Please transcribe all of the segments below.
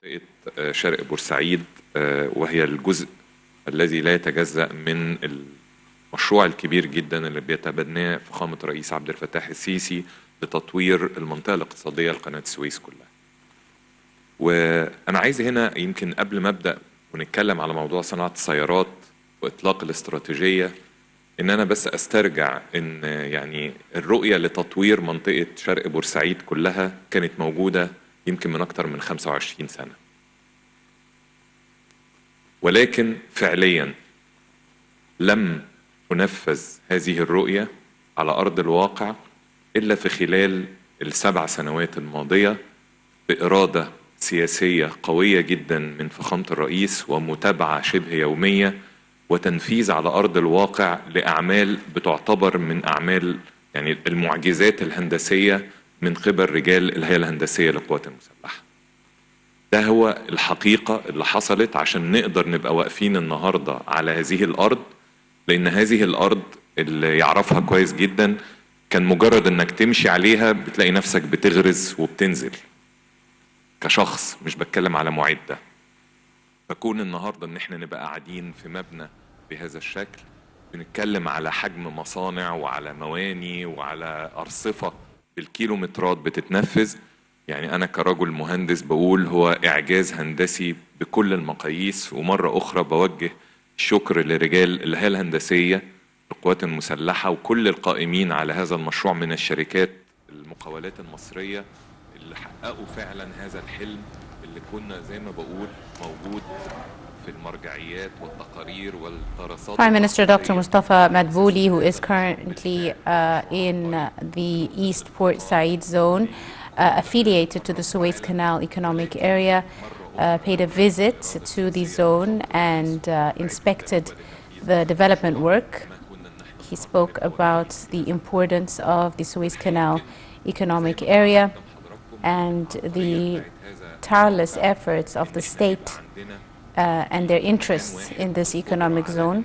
منطقة شرق بورسعيد وهي الجزء الذي لا يتجزأ من المشروع الكبير جدا اللي بيتبناه فخامة الرئيس عبد الفتاح السيسي لتطوير المنطقة الاقتصادية لقناة السويس كلها. وأنا عايز هنا يمكن قبل ما أبدأ ونتكلم على موضوع صناعة السيارات وإطلاق الاستراتيجية إن أنا بس أسترجع إن يعني الرؤية لتطوير منطقة شرق بورسعيد كلها كانت موجودة يمكن من أكتر من 25 سنة، ولكن فعليا لم تنفذ هذه الرؤية على أرض الواقع إلا في خلال ال7 سنوات الماضية بإرادة سياسية قوية جدا من فخامة الرئيس ومتابعة شبه يومية وتنفيذ على أرض الواقع لأعمال بتعتبر من أعمال يعني المعجزات الهندسية من قبل رجال الهيئة الهندسية للقوات المسلحة. ده هو الحقيقة اللي حصلت عشان نقدر نبقى واقفين النهاردة على هذه الأرض، لأن هذه الأرض اللي يعرفها كويس جدا كان مجرد أنك تمشي عليها بتلاقي نفسك بتغرز وبتنزل كشخص، مش بتكلم على معدة. فكون النهاردة ان احنا نبقى قاعدين في مبنى بهذا الشكل بنتكلم على حجم مصانع وعلى مواني وعلى أرصفة بالكيلومترات بتتنفذ، يعني أنا كرجل مهندس بقول هو إعجاز هندسي بكل المقاييس. ومرة أخرى بوجه الشكر لرجال الهيئة الهندسية للقوات المسلحة وكل القائمين على هذا المشروع من الشركات المقاولات المصرية اللي حققوا فعلا هذا الحلم اللي كنا زي ما بقول موجود في المرجعيات والتقارير والدراسات. Prime Minister Dr. Mustafa Madbouly, who is currently in the East Port Said zone, affiliated to the Suez Canal economic area, paid a visit to the zone and inspected the development work. He spoke about the importance of the Suez Canal economic area and the tireless efforts of the state and their interests in this economic zone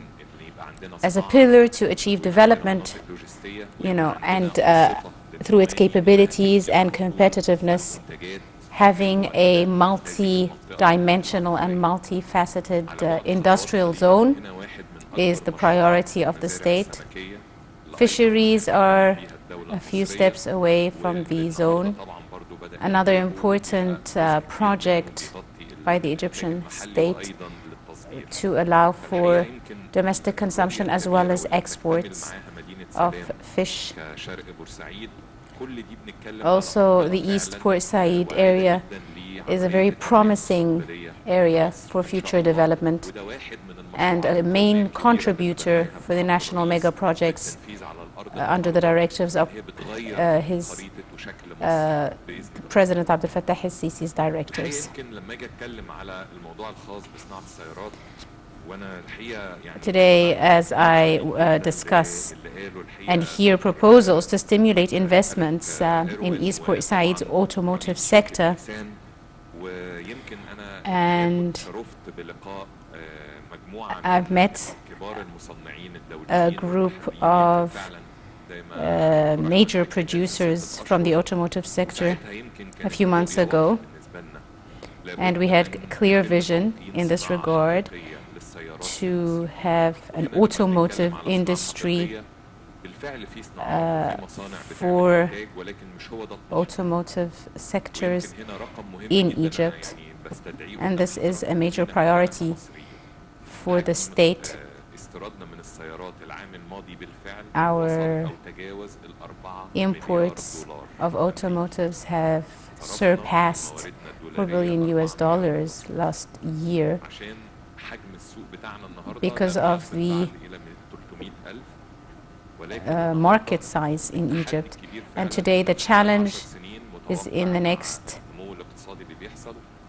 as a pillar to achieve development, and through its capabilities and competitiveness, having a multi-dimensional and multifaceted industrial zone is the priority of the state. Fisheries are a few steps away from the zone. Another important project by the Egyptian state to allow for domestic consumption as well as exports of fish. Also, the East Port Said area is a very promising area for future development and a main contributor for the national mega projects under the directives of his President Abdel Fattah al-Sisi's directors. Today, as I discuss and hear proposals to stimulate investments in East Port Said's automotive sector, and I've met a group of major producers from the automotive sector a few months ago, and we had clear vision in this regard to have an automotive industry for automotive sectors in Egypt, and this is a major priority for the state. Our imports of automotives have surpassed $4 billion last year because of the market size in Egypt. And today the challenge is in the next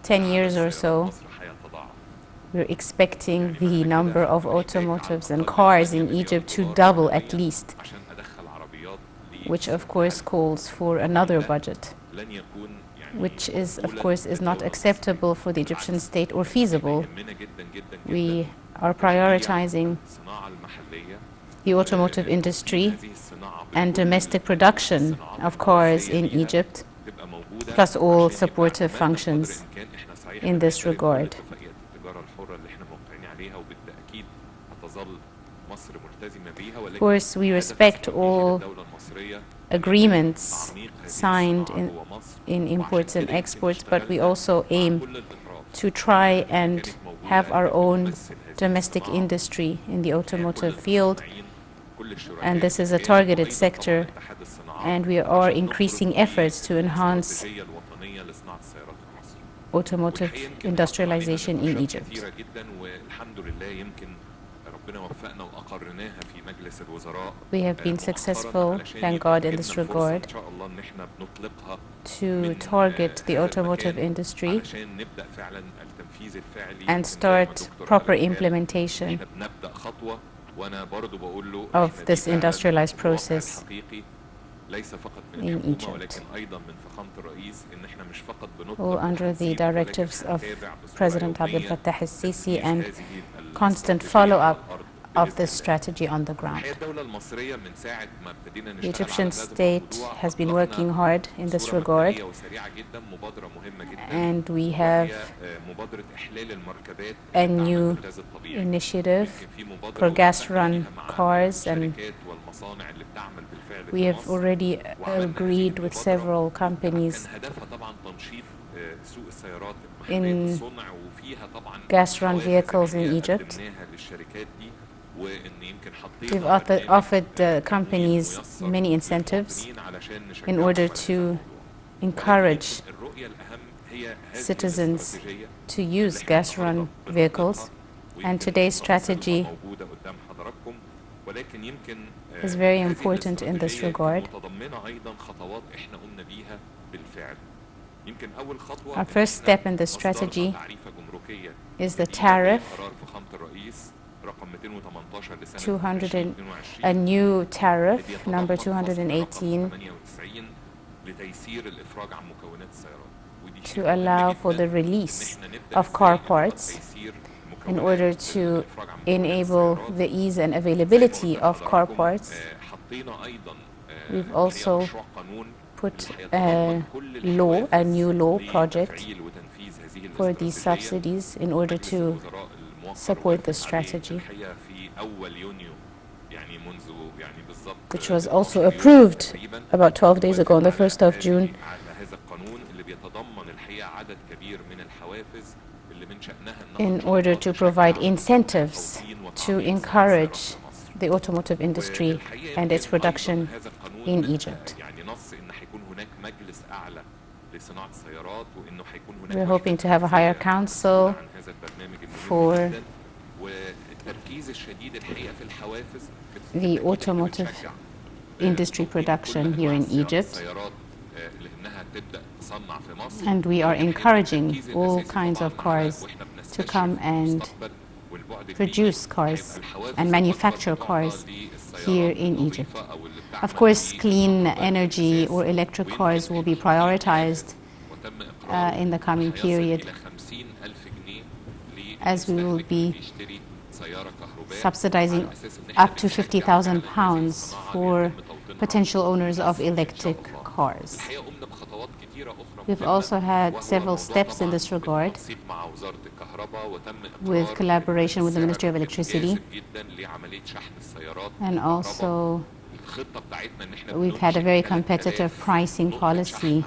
10 years or so. We're expecting the number of automotives and cars in Egypt to double at least, which of course calls for another budget, which is of course is not acceptable for the Egyptian state or feasible. We are prioritizing the automotive industry and domestic production of cars in Egypt, plus all supportive functions. in this regard. Of course, we respect all agreements signed in imports and exports, but we also aim to try and have our own domestic industry in the automotive field, and this is a targeted sector, and we are increasing efforts to enhance automotive industrialization in Egypt. We have been successful, thank God, in this regard to target the automotive industry and start proper implementation of this industrialized process in Egypt, all under the directives of President Abdel Fattah al-Sisi and constant follow-up of this strategy on the ground. The Egyptian state has been working hard in this regard, and we have a new initiative for gas-run cars, and we have already agreed with several companies in gas-run vehicles in Egypt. We've offered companies many incentives in order to encourage citizens to use gas-run vehicles, and today's strategy is very important in this regard. Our first step in this strategy is the tariff, a new tariff, number 218, to allow for the release of car parts in order to enable the ease and availability of car parts. We've also put a new law project for these subsidies in order to support the strategy, which was also approved about 12 days ago on the 1st of June. In order to provide incentives to encourage the automotive industry and its production in Egypt. We're hoping to have a higher council for the automotive industry production here in Egypt, and we are encouraging all kinds of cars to come and produce cars and manufacture cars here in Egypt. Of course, clean energy or electric cars will be prioritized in the coming period, as we will be subsidizing up to £50,000 for potential owners of electric cars. We've also had several steps in this regard with collaboration with the Ministry of Electricity, and also we've had a very competitive pricing policy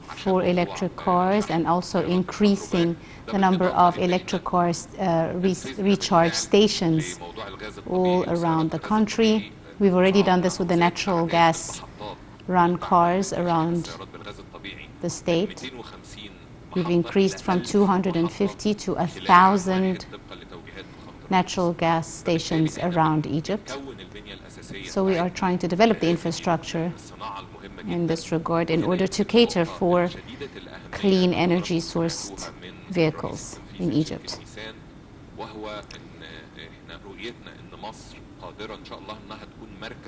for electric cars, and also increasing the number of electric cars recharge stations all around the country. We've already done this with the natural gas run cars around the state. We've increased from 250 to 1,000 natural gas stations around Egypt. So we are trying to develop the infrastructure in this regard in order to cater for clean energy sourced vehicles in Egypt.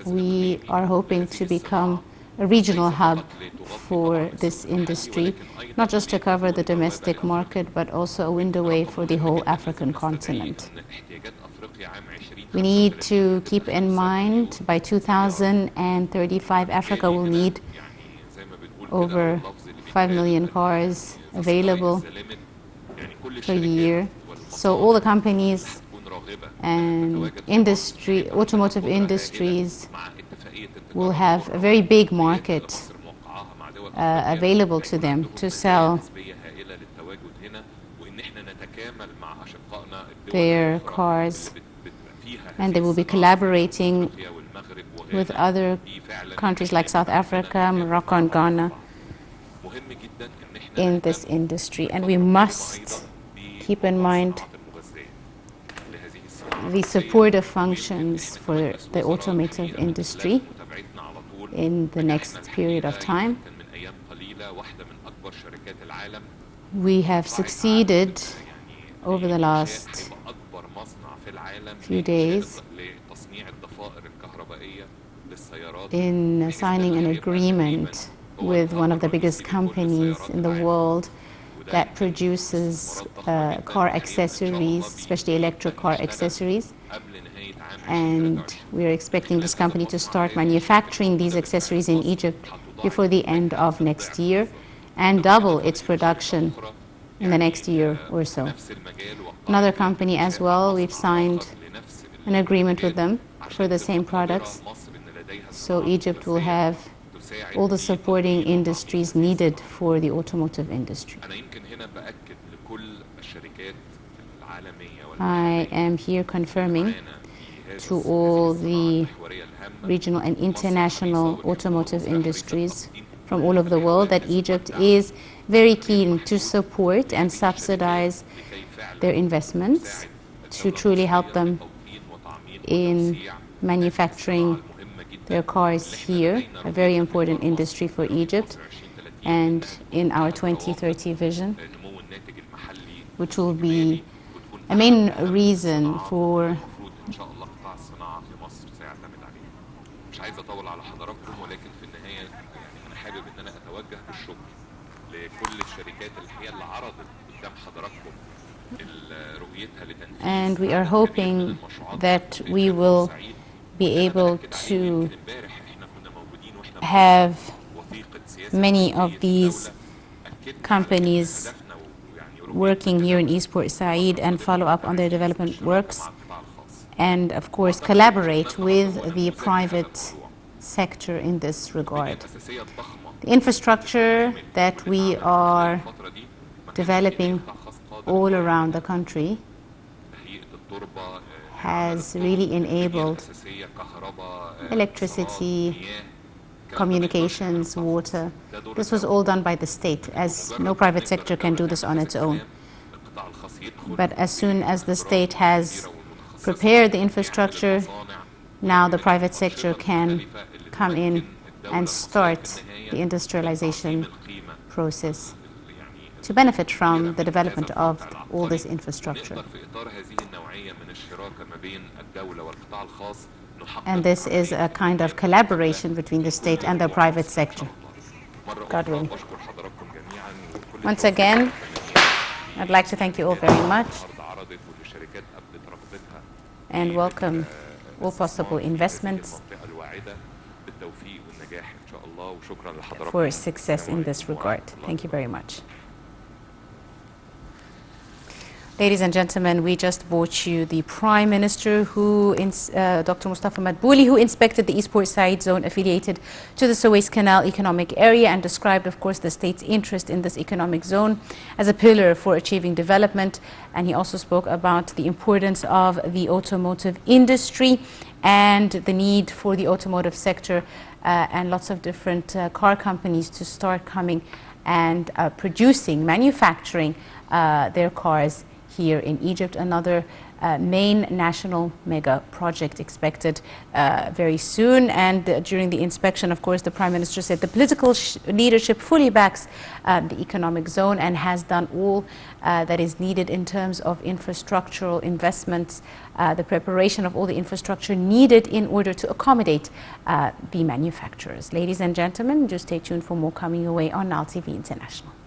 We are hoping to become a regional hub for this industry, not just to cover the domestic market, but also a window for the whole African continent. We need to keep in mind by 2035, Africa will need over 5 million cars available per year. So all the companies and automotive industries will have a very big market available to them to sell their cars, and they will be collaborating with other countries like South Africa, Morocco, and Ghana in this industry. And we must keep in mind the supportive functions for the automotive industry in the next period of time. We have succeeded over the last few days in signing an agreement with one of the biggest companies in the world that produces car accessories, especially electric car accessories. And we are expecting this company to start manufacturing these accessories in Egypt before the end of next year and double its production in the next year or so. Another company as well, we've signed an agreement with them for the same products. So Egypt will have all the supporting industries needed for the automotive industry. I am here confirming to all the regional and international automotive industries from all over the world that Egypt is very keen to support and subsidize their investments to truly help them in manufacturing their cars here, a very important industry for Egypt, and in our 2030 vision, which will be a main reason for and we are hoping that we will be able to have many of these companies working here in East Port Said and follow up on their development works, and of course collaborate with the private sector in this regard. The infrastructure that we are developing all around the country has really enabled electricity, communications, water. This was all done by the state, as no private sector can do this on its own. But as soon as the state has prepared the infrastructure, now the private sector can come in and start the industrialization process to benefit from the development of all this infrastructure. And this is a kind of collaboration between the state and the private sector. God willing. Once again, I'd like to thank you all very much and welcome all possible investments for success in this regard. Thank you very much. Ladies and gentlemen, we just brought you the Prime Minister, Dr. Mustafa Madbouly, who inspected the East Port Said zone affiliated to the Suez Canal economic area and described, of course, the state's interest in this economic zone as a pillar for achieving development. And he also spoke about the importance of the automotive industry and the need for the automotive sector and lots of different car companies to start coming and manufacturing their cars here in Egypt. Another main national mega project expected very soon. And during the inspection, of course, the Prime Minister said the political leadership fully backs the economic zone and has done all that is needed in terms of infrastructural investments, the preparation of all the infrastructure needed in order to accommodate the manufacturers. Ladies and gentlemen, just stay tuned for more coming your way on Nile TV International.